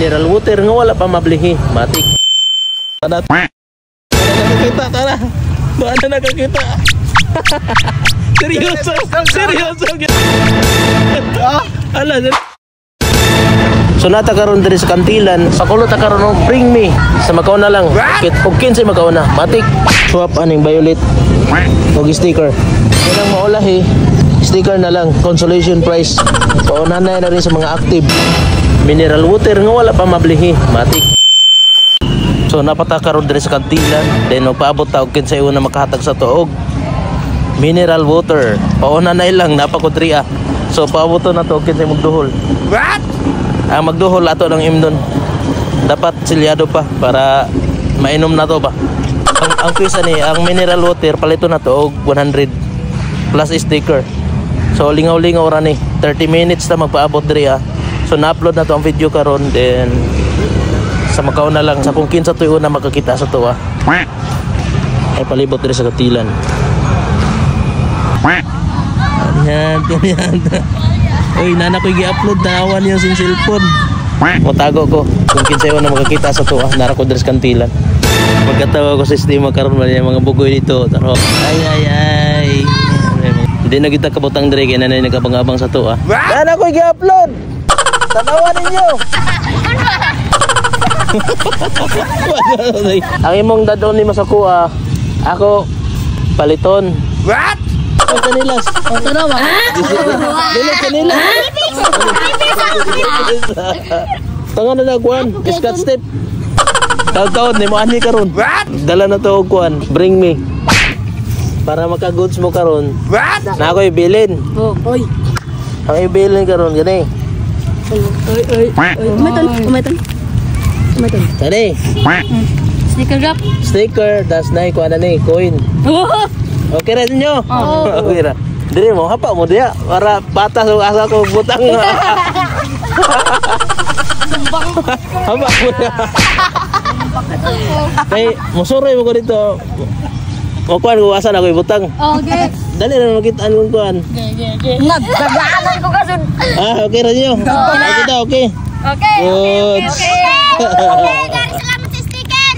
Mineral water nga wala pa mablihi. Matik. Tara. Nakakita, tara. Baka na nakakita. Seryoso. Seryoso. Ala. So nata karon diri sa kantilan, sa kulo ta karon og bring me sa Macau na lang. Okay sa Macau na. Matik. Swap aning violet. Og sticker. Kanang maulahi. Sticker na lang, consolation price. Paunanay na rin sa mga active. Mineral water nga wala pa mablihi. Matik. So napatakaroon diri sa kantilan. Then magpaabot taog kin sa iyo na makahatag sa tuog. Mineral water. Paunanay lang napakudriya. So paabot na taog kin sa magduhol. What? Ang magduhol ato ng imdon. Dapat silyado pa para mainom na to ba. Ang pisa ni ang mineral water palito na to og 100 plus sticker. So lingaw-lingaw ra ni 30 minutes na magpaabot diri ah. So na-upload na to ang video karon, then sa Macau na lang sa kung kinsa tuyo na makakita sa to ah. Ay palibot diri sa katilan. Yan. Uy, nana ko gi-upload dawan yung sin cellphone. Motago ko kung kinsa na makakita sa to ah. Nara ko diri sa kantilan. Pagkatawa ko sa sistema karon man yung mga bugoy dito. Taro. Ay. Hindi na kita kabutang diri kay nanay nagabang-abang sa to ah. Nana ko gi-upload. Tanawan ninyo. Ang imong dadon ni masakuha, ako paliton. What? Ang kanilas. Ang tanawa. Dili kanilas. Tangan na kuan, Scott step. Taon-taon ni mo ani karon. Dala na to og kuan, bring me. Para maka-goods mo karon. Na ako ibilin. Oh, oy. Ang ibilin karon gani. Oy. Umeton. Tani. Sticker drop. Sticker, das na kuan na ni coin. Okay ra ninyo. Okay ra. Diri mo hapa mo dia para patas og asa ko butang. Hapa mo dia. Kay musuroy mo ko dito. O kuan ko asa na ko ibutang. Okay. Dali na makitaan ko kuan. Okay. Nagdagaanan ko kasud. Okay ra niyo. Okay daw, okay. Okay. Salamat sa sticker.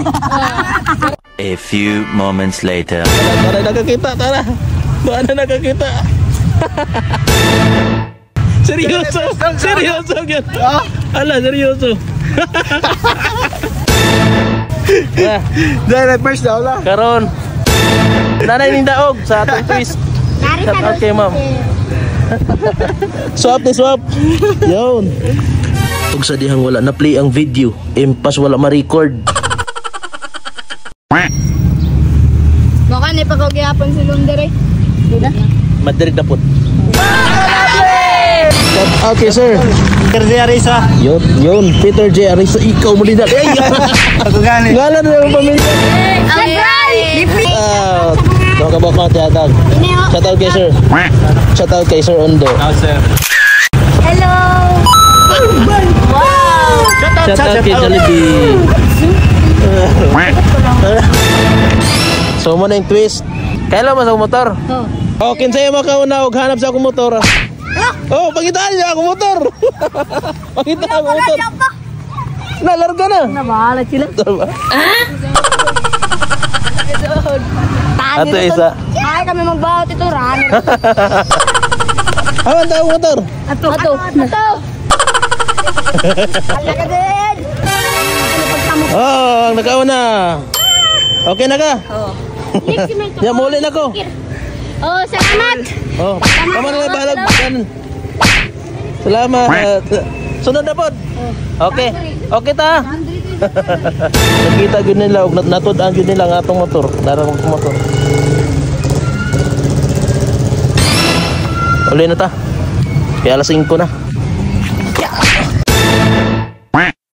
A few moments later. Tara nakakita, tara. Baka na nakakita. Seryoso. Seryoso gyud. Ala, seryoso. Dahil first daw lang. Karon. Nanay ning daog sa atong twist. Okay, ma'am. Swap. Yun. Pag sa dihang wala na play ang video, impas wala ma-record. Baka ni pagkagihapon si Lundere. Madrid na po. Okay, sir. Peter J. Arisa. Yun. Peter J. Arisa. Ikaw mo din na. Ako gani. Ngalan na yung pamilya. Mga kabok mga tiyatag. Shoutout kay sir. Shoutout kay sir Ondo. Sir. Hello. Wow. Shoutout kay Jollibee. So mo na yung twist. Kailan mo sa motor? Oh, kinsaya makauna og hanap sa akong motor. Oh, pakitaan niya akong motor. Pakitaan akong motor. Nalarga na. Nabahala sila. Ato isa. Ay, kami magbawat ito, runner. Awan tayo motor. Ato. Ala ka din. Oh, ang nakauna. Okay na ka? Oo. Ya, muli na ko. Oh, salamat. Oh, tama na balag. Salamat. Sunod na pod. Okay. Okay ta. Nakita gyud nila og natud-an gyud nila ang atong motor. Dara mo motor. Uli na ta. Kaya alas 5 na.